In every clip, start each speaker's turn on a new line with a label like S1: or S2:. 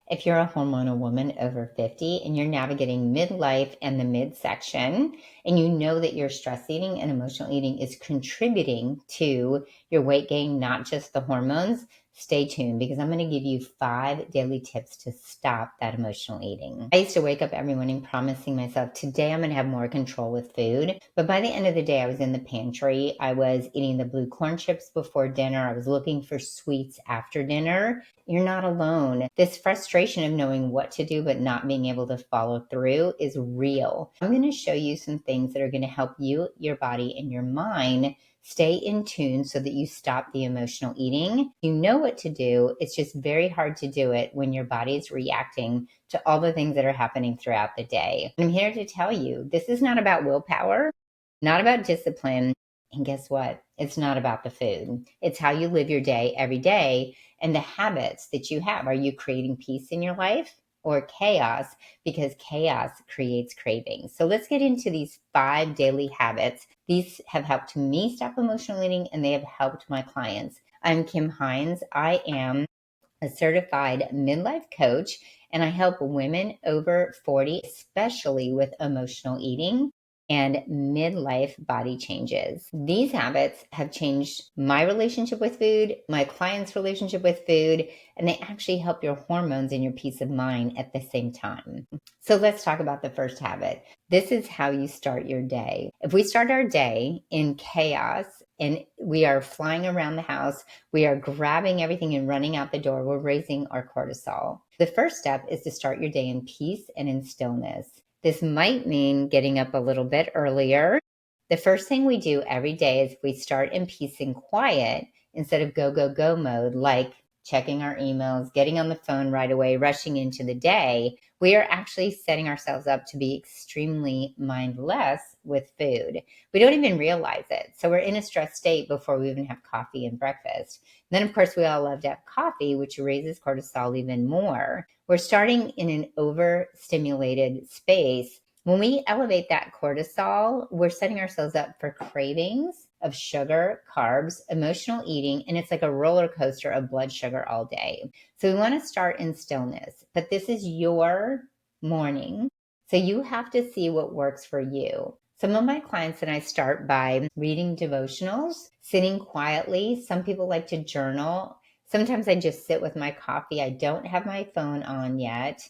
S1: If you're a hormonal woman over 50 and you're navigating midlife and the midsection, and you know that your stress eating and emotional eating is contributing to your weight gain, not just the hormones, stay tuned because I'm going to give you 5 daily tips to stop that emotional eating. I used to wake up every morning promising myself, today I'm going to have more control with food. But by the end of the day, I was in the pantry. I was eating the blue corn chips before dinner. I was looking for sweets after dinner. You're not alone. This frustration of knowing what to do but not being able to follow through is real. I'm going to show you some things that are going to help you, your body, and your mind stay in tune so that you stop the emotional eating. You know what to do. It's just very hard to do it when your body is reacting to all the things that are happening throughout the day. I'm here to tell you this is not about willpower, not about discipline. And guess what? It's not about the food. It's how you live your day every day and the habits that you have. Are you creating peace in your life or chaos? Because chaos creates cravings. So let's get into these 5 daily habits. These have helped me stop emotional eating and they have helped my clients. I'm Kim Hines. I am a certified midlife coach and I help women over 40, especially with emotional eating and midlife body changes. These habits have changed my relationship with food, my clients' relationship with food, and they actually help your hormones and your peace of mind at the same time. So let's talk about the first habit. This is how you start your day. If we start our day in chaos and we are flying around the house, we are grabbing everything and running out the door, we're raising our cortisol. The first step is to start your day in peace and in stillness. This might mean getting up a little bit earlier. The first thing we do every day is we start in peace and quiet instead of go, go, go mode, like checking our emails, getting on the phone right away, rushing into the day. We are actually setting ourselves up to be extremely mindless with food. We don't even realize it. So we're in a stressed state before we even have coffee and breakfast. And then, of course, we all love to have coffee, which raises cortisol even more. We're starting in an overstimulated space. When we elevate that cortisol, we're setting ourselves up for cravings of sugar, carbs, emotional eating, and it's like a roller coaster of blood sugar all day. So we want to start in stillness, but this is your morning. So you have to see what works for you. Some of my clients and I start by reading devotionals, sitting quietly. Some people like to journal. Sometimes I just sit with my coffee. I don't have my phone on yet.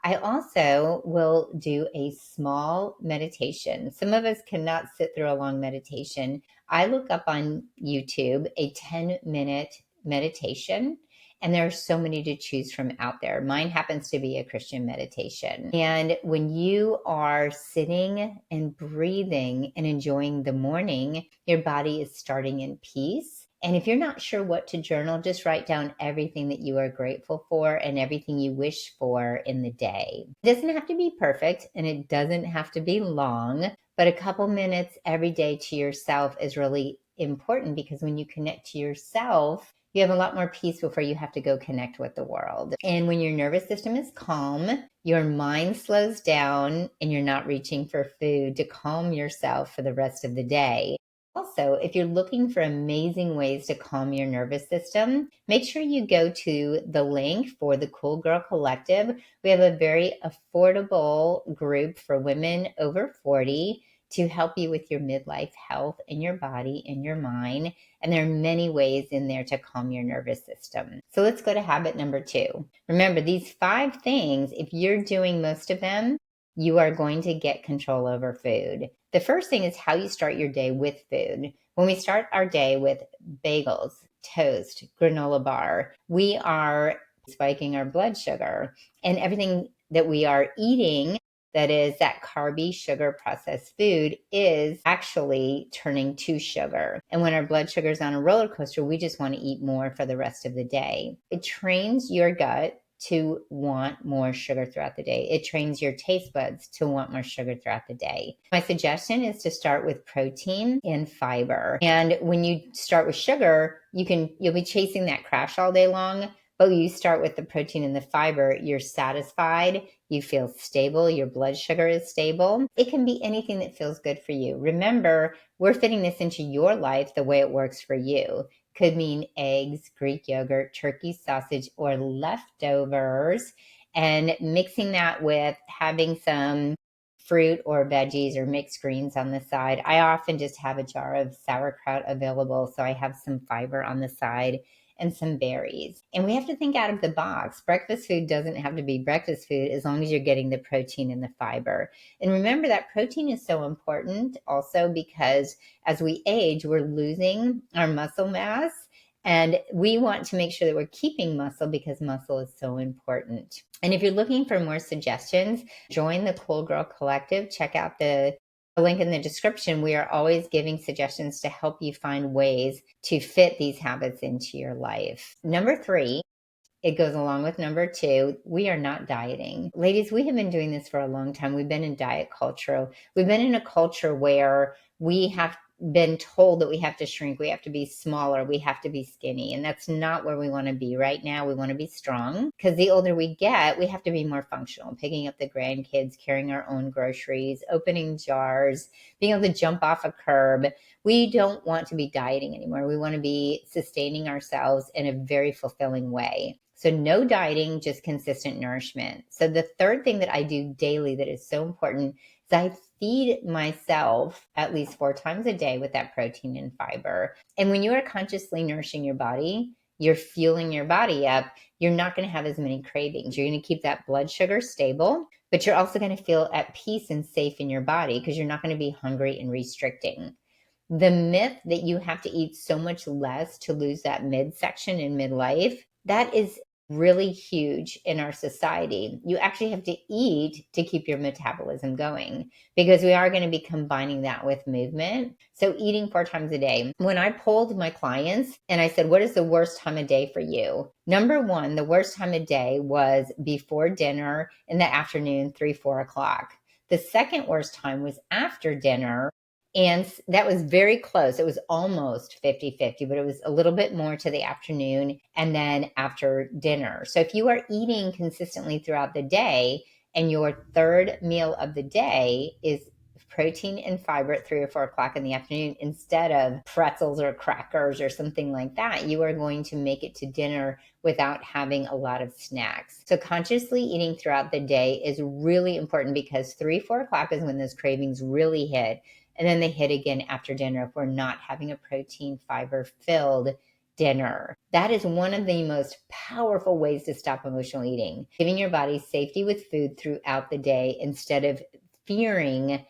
S1: I also will do a small meditation. Some of us cannot sit through a long meditation. I look up on YouTube a 10-minute meditation, and there are so many to choose from out there. Mine happens to be a Christian meditation. And when you are sitting and breathing and enjoying the morning, your body is starting in peace. And if you're not sure what to journal, just write down everything that you are grateful for and everything you wish for in the day. It doesn't have to be perfect and it doesn't have to be long, but a couple minutes every day to yourself is really important because when you connect to yourself, you have a lot more peace before you have to go connect with the world. And when your nervous system is calm, your mind slows down and you're not reaching for food to calm yourself for the rest of the day. Also, if you're looking for amazing ways to calm your nervous system, make sure you go to the link for the Cool Girl Collective. We have a very affordable group for women over 40 to help you with your midlife health in your body and your mind. And there are many ways in there to calm your nervous system. So let's go to habit number 2. Remember, these 5 things, if you're doing most of them, you are going to get control over food. The first thing is how you start your day with food. When we start our day with bagels, toast, granola bar, we are spiking our blood sugar, and everything that we are eating that is that carby sugar processed food is actually turning to sugar. And when our blood sugar is on a roller coaster, we just want to eat more for the rest of the day. It trains your gut to want more sugar throughout the day. It trains your taste buds to want more sugar throughout the day. My suggestion is to start with protein and fiber. And when you start with sugar, you'll be chasing that crash all day long. But you start with the protein and the fiber, you're satisfied, you feel stable, your blood sugar is stable. It can be anything that feels good for you. Remember, we're fitting this into your life the way it works for you. could mean eggs, Greek yogurt, turkey sausage, or leftovers, and mixing that with having some fruit or veggies or mixed greens on the side. I often just have a jar of sauerkraut available, so I have some fiber on the side and some berries. And we have to think out of the box. Breakfast food doesn't have to be breakfast food as long as you're getting the protein and the fiber. And remember that protein is so important also because as we age, we're losing our muscle mass. And we want to make sure that we're keeping muscle because muscle is so important. And if you're looking for more suggestions, join the Cool Girl Collective. Check out the link in the description. We are always giving suggestions to help you find ways to fit these habits into your life. Number 3, it goes along with number 2. We are not dieting. Ladies, we have been doing this for a long time. We've been in diet culture. We've been in a culture where we have been told that we have to shrink, we have to be smaller, we have to be skinny. And that's not where we want to be right now. We want to be strong because the older we get, we have to be more functional, picking up the grandkids, carrying our own groceries, opening jars, being able to jump off a curb. We don't want to be dieting anymore. We want to be sustaining ourselves in a very fulfilling way. So no dieting, just consistent nourishment. So the third thing that I do daily that is so important is I feed myself at least 4 times a day with that protein and fiber. And when you are consciously nourishing your body, you're fueling your body up, you're not going to have as many cravings. You're going to keep that blood sugar stable, but you're also going to feel at peace and safe in your body because you're not going to be hungry and restricting. The myth that you have to eat so much less to lose that midsection in midlife, that is really huge in our society. You actually have to eat to keep your metabolism going because we are going to be combining that with movement. So eating 4 times a day. When I polled my clients and I said, what is the worst time of day for you? Number 1, the worst time of day was before dinner in the afternoon, 3, 4 o'clock. The second worst time was after dinner. And that was very close. It was almost 50-50, but it was a little bit more to the afternoon and then after dinner. So if you are eating consistently throughout the day and your third meal of the day is protein and fiber at 3 or 4 o'clock in the afternoon instead of pretzels or crackers or something like that, you are going to make it to dinner without having a lot of snacks. So consciously eating throughout the day is really important because 3, 4 o'clock is when those cravings really hit. And then they hit again after dinner if we're not having a protein fiber filled dinner. That is one of the most powerful ways to stop emotional eating. Giving your body safety with food throughout the day instead of fearing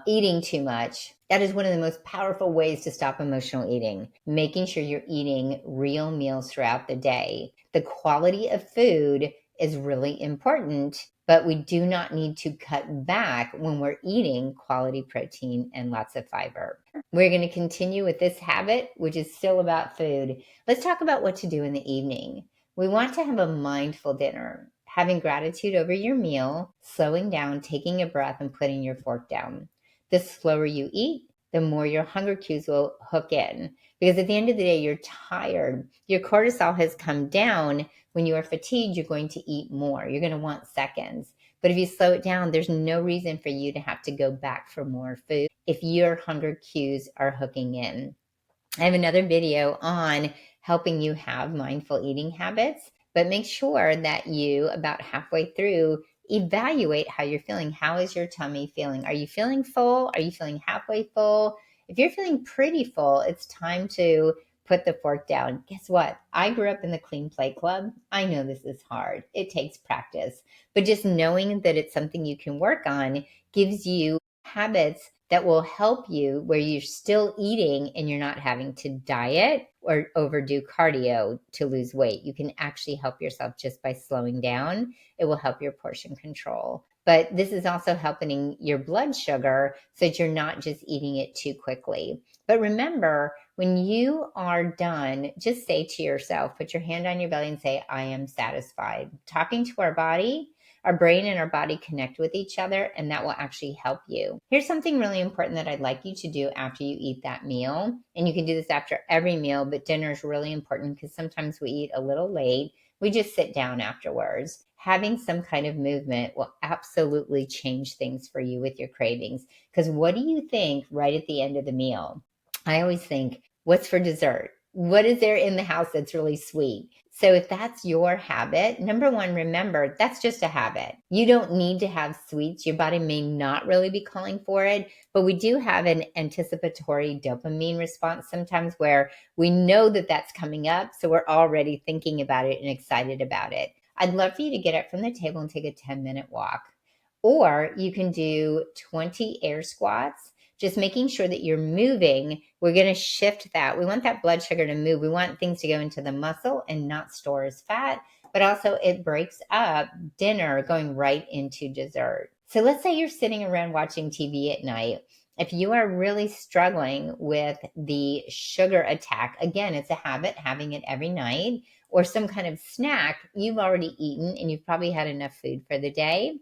S1: eating too much. That is one of the most powerful ways to stop emotional eating. Making sure you're eating real meals throughout the day. The quality of food is really important, but we do not need to cut back when we're eating quality protein and lots of fiber. We're going to continue with this habit, which is still about food. Let's talk about what to do in the evening. We want to have a mindful dinner, having gratitude over your meal, slowing down, taking a breath, and putting your fork down. The slower you eat, the more your hunger cues will hook in. Because at the end of the day, you're tired. Your cortisol has come down. When you are fatigued, you're going to eat more. You're going to want seconds. But if you slow it down, there's no reason for you to have to go back for more food if your hunger cues are hooking in. I have another video on helping you have mindful eating habits, but make sure that you, about halfway through, evaluate how you're feeling. How is your tummy feeling? Are you feeling full? Are you feeling halfway full? If you're feeling pretty full, it's time to put the fork down. Guess what? I grew up in the Clean Plate Club. I know this is hard. It takes practice, but just knowing that it's something you can work on gives you habits that will help you where you're still eating and you're not having to diet or overdo cardio to lose weight. You can actually help yourself just by slowing down. It will help your portion control. But this is also helping your blood sugar so that you're not just eating it too quickly. But remember, when you are done, just say to yourself, put your hand on your belly and say, I am satisfied. Talking to our body, our brain and our body connect with each other, and that will actually help you. Here's something really important that I'd like you to do after you eat that meal. And you can do this after every meal, but dinner is really important because sometimes we eat a little late. We just sit down afterwards. Having some kind of movement will absolutely change things for you with your cravings. Because what do you think right at the end of the meal? I always think, what's for dessert? What is there in the house that's really sweet? So if that's your habit, number one, remember that's just a habit. You don't need to have sweets. Your body may not really be calling for it, but we do have an anticipatory dopamine response sometimes where we know that that's coming up. So we're already thinking about it and excited about it. I'd love for you to get up from the table and take a 10-minute walk. Or you can do 20 air squats, just making sure that you're moving. We're going to shift that. We want that blood sugar to move. We want things to go into the muscle and not store as fat, but also it breaks up dinner going right into dessert. So let's say you're sitting around watching TV at night. If you are really struggling with the sugar attack, again, it's a habit, having it every night, or some kind of snack you've already eaten and you've probably had enough food for the day.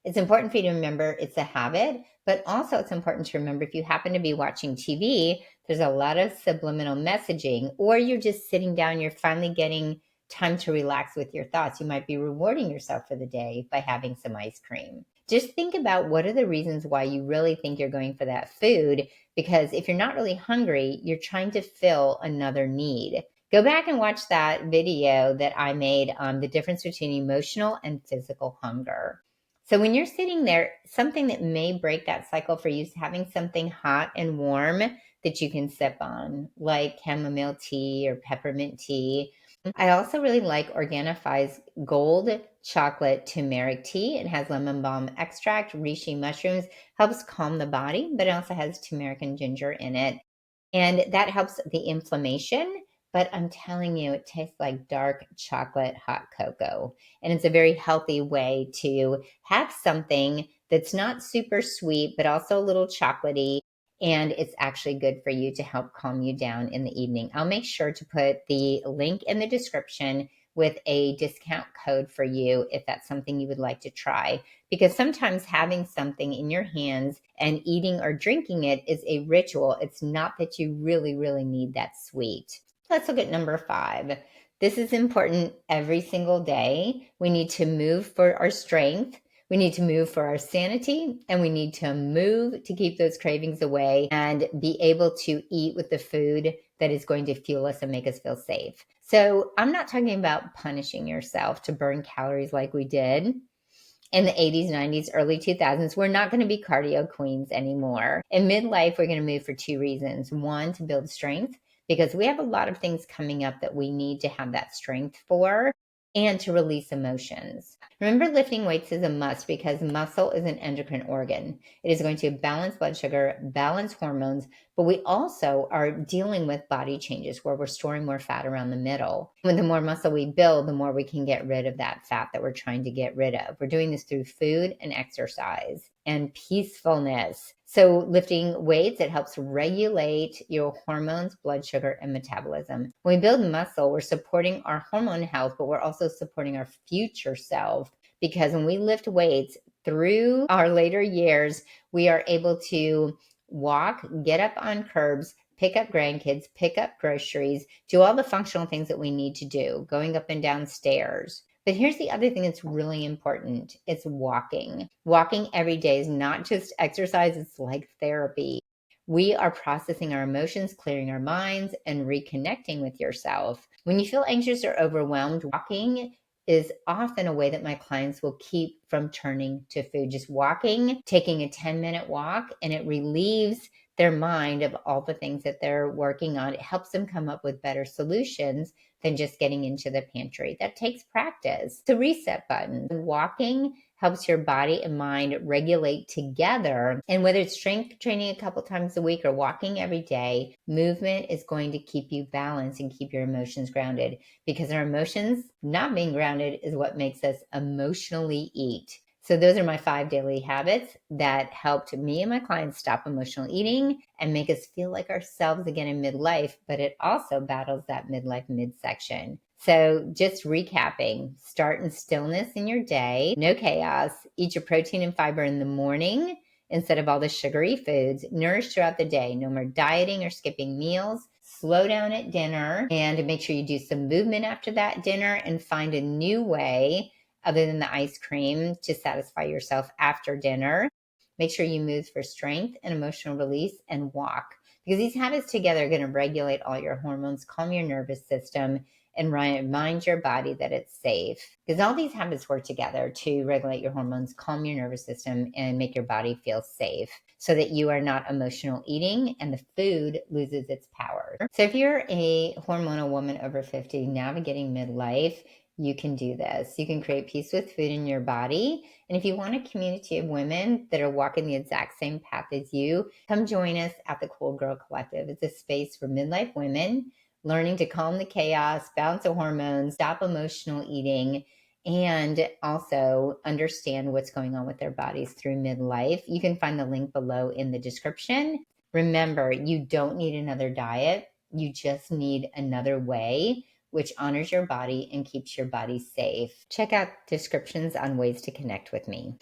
S1: It's important for you to remember it's a habit, but also it's important to remember if you happen to be watching TV, there's a lot of subliminal messaging, or you're just sitting down, you're finally getting time to relax with your thoughts. You might be rewarding yourself for the day by having some ice cream. Just think about what are the reasons why you really think you're going for that food, because if you're not really hungry, you're trying to fill another need. Go back and watch that video that I made on the difference between emotional and physical hunger. So when you're sitting there, something that may break that cycle for you is having something hot and warm that you can sip on, like chamomile tea or peppermint tea. I also really like Organifi's gold chocolate turmeric tea. It has lemon balm extract, reishi mushrooms, helps calm the body, but it also has turmeric and ginger in it. And that helps the inflammation. But I'm telling you, it tastes like dark chocolate hot cocoa. And it's a very healthy way to have something that's not super sweet, but also a little chocolatey. And it's actually good for you to help calm you down in the evening. I'll make sure to put the link in the description with a discount code for you if that's something you would like to try. Because sometimes having something in your hands and eating or drinking it is a ritual. It's not that you really, really need that sweet. Let's look at number 5. This is important every single day. We need to move for our strength. We need to move for our sanity, and we need to move to keep those cravings away and be able to eat with the food that is going to fuel us and make us feel safe. So I'm not talking about punishing yourself to burn calories like we did in the 80s, 90s, early 2000s. We're not going to be cardio queens anymore. In midlife, we're going to move for 2 reasons. One, to build strength, because we have a lot of things coming up that we need to have that strength for, and to release emotions. Remember, lifting weights is a must because muscle is an endocrine organ. It is going to balance blood sugar, balance hormones, but we also are dealing with body changes where we're storing more fat around the middle. When the more muscle we build, the more we can get rid of that fat that we're trying to get rid of. We're doing this through food and exercise and peacefulness. So lifting weights, it helps regulate your hormones, blood sugar, and metabolism. When we build muscle, we're supporting our hormone health, but we're also supporting our future self, because when we lift weights through our later years, we are able to walk, get up on curbs, pick up grandkids, pick up groceries, do all the functional things that we need to do, going up and down stairs. But here's the other thing that's really important. It's walking. Walking every day is not just exercise, it's like therapy. We are processing our emotions, clearing our minds, and reconnecting with yourself. When you feel anxious or overwhelmed, walking is often a way that my clients will keep from turning to food. Just walking, taking a 10-minute walk, and it relieves their mind of all the things that they're working on. It helps them come up with better solutions than just getting into the pantry. That takes practice. The reset button. Walking helps your body and mind regulate together. And whether it's strength training a couple times a week or walking every day, movement is going to keep you balanced and keep your emotions grounded, because our emotions not being grounded is what makes us emotionally eat. So those are my 5 daily habits that helped me and my clients stop emotional eating and make us feel like ourselves again in midlife, but it also battles that midlife midsection. So just recapping, start in stillness in your day, no chaos, eat your protein and fiber in the morning instead of all the sugary foods, nourish throughout the day, no more dieting or skipping meals, slow down at dinner, and make sure you do some movement after that dinner and find a new way other than the ice cream to satisfy yourself after dinner. Make sure you move for strength and emotional release and walk. because these habits together are going to regulate all your hormones, calm your nervous system, and remind your body that it's safe. Because all these habits work together to regulate your hormones, calm your nervous system, and make your body feel safe so that you are not emotional eating and the food loses its power. So if you're a hormonal woman over 50 navigating midlife, you can do this. You can create peace with food in your body. And if you want a community of women that are walking the exact same path as you, come join us at the Cool Girl Collective. It's a space for midlife women learning to calm the chaos, balance the hormones, stop emotional eating, and also understand what's going on with their bodies through midlife. You can find the link below in the description. Remember, you don't need another diet. You just need another way which honors your body and keeps your body safe. Check out descriptions on ways to connect with me.